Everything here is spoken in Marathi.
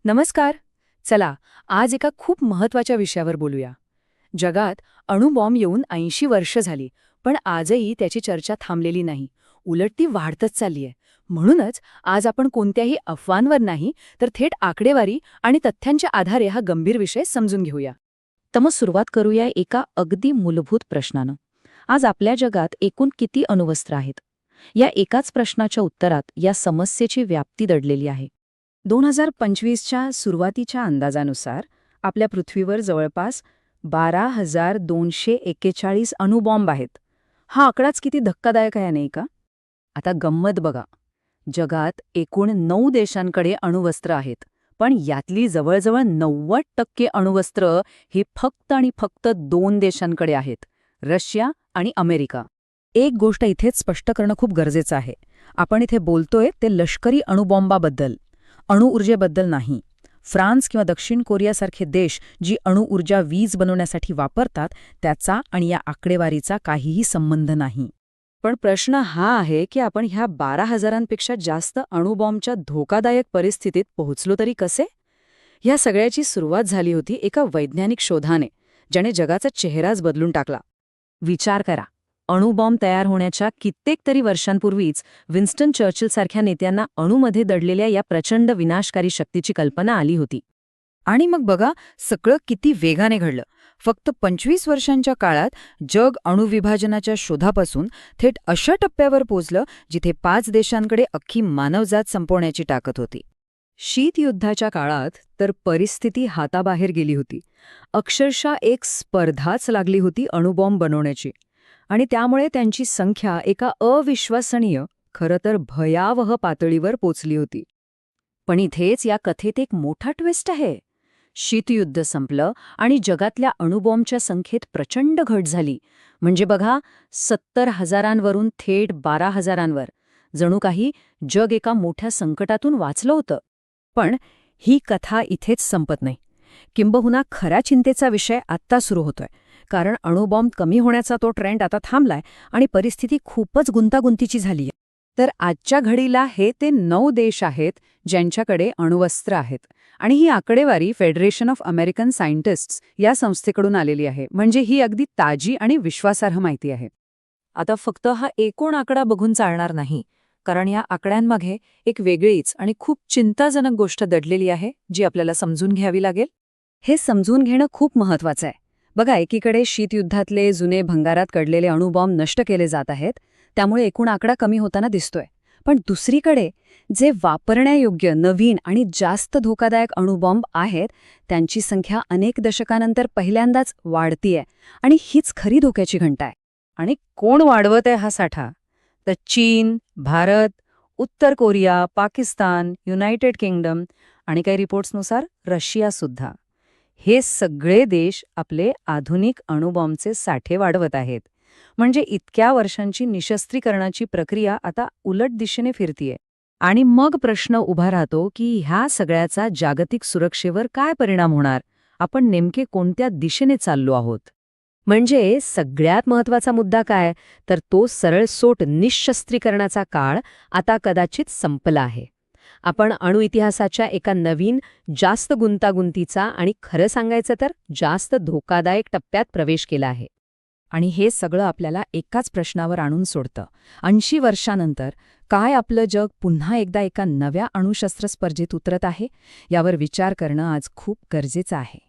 नमस्कार. चला, आज एका खूप महत्वाच्या विषयावर बोलूया. जगात अणुबॉम्ब येऊन 80 वर्ष झाली, पण आजही त्याची चर्चा थांबलेली नाही. उलट ती वाढतच चाललीय. म्हणूनच आज आपण कोणत्याही अफवांवर नाही, तर थेट आकडेवारी आणि तथ्यांच्या आधारे हा गंभीर विषय समजून घेऊया. तर मग सुरुवात करूया एका अगदी मूलभूत प्रश्नानं. आज आपल्या जगात एकूण किती अणुवस्त्र आहेत? या एकाच प्रश्नाच्या उत्तरात या समस्येची व्याप्ती दडलेली आहे. 2025च्या सुरुवातीच्या अंदाजानुसार आपल्या पृथ्वीवर जवळपास 12,241 अणुबॉम्ब आहेत. हा आकडाच किती धक्कादायक आहे नाही का? आता गंमत बघा. जगात एकूण 9 देशांकडे अणुवस्त्र आहेत, पण यातली जवळजवळ 90% अणुवस्त्र ही फक्त आणि फक्त 2 देशांकडे आहेत, रशिया आणि अमेरिका. एक गोष्ट इथेच स्पष्ट करणं खूप गरजेचं आहे. आपण इथे बोलतोय ते लष्करी अणुबॉम्बाबद्दल, अणुऊर्जेबद्दल नाही. फ्रान्स किंवा दक्षिण कोरियासारखे देश जी अणुऊर्जा वीज बनवण्यासाठी वापरतात, त्याचा आणि या आकडेवारीचा काहीही संबंध नाही. पण प्रश्न हा आहे की आपण ह्या 12,000पेक्षा जास्त अणुबॉम्बच्या धोकादायक परिस्थितीत पोहोचलो तरी कसे? ह्या सगळ्याची सुरुवात झाली होती एका वैज्ञानिक शोधाने, ज्याने जगाचा चेहराच बदलून टाकला. विचार करा, अणुबॉम्ब तयार होण्याच्या कित्येक तरी वर्षांपूर्वीच विन्स्टन चर्चिलसारख्या नेत्यांना अणुमध्ये दडलेल्या या प्रचंड विनाशकारी शक्तीची कल्पना आली होती. आणि मग बघा, सगळं किती वेगाने घडलं. फक्त 25 वर्षांच्या काळात जग अणुविभाजनाच्या शोधापासून थेट अशा टप्प्यावर पोचलं जिथे 5 देशांकडे अख्खी मानवजात संपवण्याची ताकद होती. शीतयुद्धाच्या काळात तर परिस्थिती हाताबाहेर गेली होती. अक्षरशः एक स्पर्धाच लागली होती अणुबॉम्ब बनवण्याची. आणि त्यामुळे त्यांची संख्या एका अविश्वसनीय, खरं तर भयावह पातळीवर पोचली होती. पण इथेच या कथेत एक मोठा ट्विस्ट आहे. शीतयुद्ध संपलं आणि जगातल्या अणुबॉम्बच्या संख्येत प्रचंड घट झाली. म्हणजे बघा, 70,000वरून थेट 12,000वर. जणू काही जग एका मोठ्या संकटातून वाचलं होतं. पण ही कथा इथेच संपत नाही. किंबहुना खऱ्या चिंतेचा विषय आत्ता सुरू होतोय. कारण अणुबॉम्ब कमी होण्याचा तो ट्रेंड आता थांबलाय आणि परिस्थिती खूपच गुंतागुंतीची झालीय. तर आजच्या घडीला हे ते 9 देश आहेत ज्यांच्याकडे अणुवस्त्र आहेत. आणि ही आकडेवारी फेडरेशन ऑफ अमेरिकन सायंटिस्ट्स या संस्थेकडून आलेली आहे. म्हणजे ही अगदी ताजी आणि विश्वासार्ह माहिती आहे. आता फक्त हा एकूण आकडा बघून चालणार नाही, कारण या आकड्यांमागे एक वेगळीच आणि खूप चिंताजनक गोष्ट दडलेली आहे, जी आपल्याला समजून घ्यावी लागेल. हे समजून घेणं खूप महत्वाचं आहे. बघा, एकीकडे शीतयुद्धातले जुने भंगारात पडलेले अणुबॉम्ब नष्ट केले जात आहेत, त्यामुळे एकूण आकडा कमी होताना दिसतोय. पण दुसरीकडे जे वापरण्यायोग्य नवीन आणि जास्त धोकादायक अणुबॉम्ब आहेत, त्यांची संख्या अनेक दशकानंतर पहिल्यांदाच वाढतीये. आणि हीच खरी धोक्याची घंटा आहे. आणि कोण वाढवत आहे हा साठा? तर चीन, भारत, उत्तर कोरिया, पाकिस्तान, युनायटेड किंगडम आणि काही रिपोर्ट्सनुसार रशियासुद्धा. हे सगळे देश आपले आधुनिक अणुबॉम्बचे साठे वाढवत आहेत. म्हणजे इतक्या वर्षांची निशस्त्रीकरणाची प्रक्रिया आता उलट दिशेने फिरतीये. आणि मग प्रश्न उभा राहतो की ह्या सगळ्याचा जागतिक सुरक्षेवर काय परिणाम होणार? आपण नेमके कोणत्या दिशेने चाललो आहोत? म्हणजे सगळ्यात महत्वाचा मुद्दा काय, तर तो सरळसोट निशस्त्रीकरणाचा काळ आता कदाचित संपला आहे. आपण अणुइतिहासाच्या एका नवीन, जास्त गुंतागुंतीचा आणि खरं सांगायचं तर जास्त धोकादायक टप्प्यात प्रवेश केला आहे. आणि हे सगळं आपल्याला एकाच प्रश्नावर आणून सोडतं. 80 वर्षांनंतर काय आपलं जग पुन्हा एकदा एका नव्या अणुशस्त्र स्पर्धेत उतरत आहे, यावर विचार करणं आज खूप गरजेचं आहे.